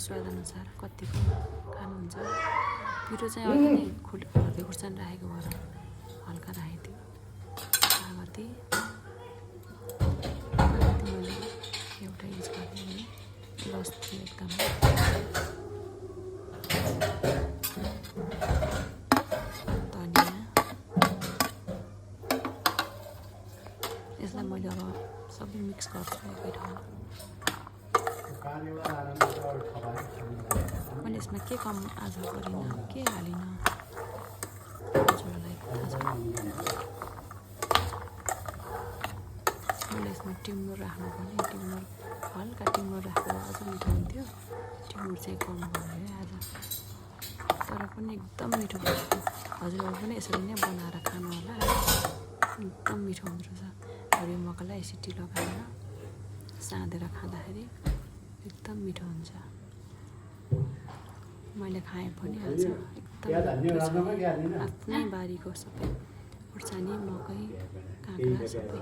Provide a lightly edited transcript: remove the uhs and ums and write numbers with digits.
स्वादअनुसार कतिको खानुहुन्छ। पिरो चाहिँ अघि नै हर्दी खुर्सानी राखेको भएर हल्का राखेको थियो। कागती मैले एउटा युज गरेँ भने रस थियो एकदमै। धनियाँ यसलाई मैले अब सबै मिक्स गर्छु एकै ठाउँमा। मैले यसमा के कम आज गरिनँ, के हालिनँ हजुरहरूलाई थाहा छ। मैले यसमा टिमुर राख्नु भने टिमुर हल्का टिमुर राखेर अझ मिठो हुन्थ्यो। टिमुर चाहिँ कम भयो है आज, तर पनि एकदम मिठो भयो। हजुरहरू पनि यसरी नै बनाएर खानु होला, एकदम मिठो हुँदो रहेछ। हरियो मकैलाई सिटी लगाएर साँधेर खाँदाखेरि एकदम मिठो हुन्छ। मैले खाएँ पनि आज एकदम आफ्नै बारीको सबै खुर्सानी मकै काँक्रा सबै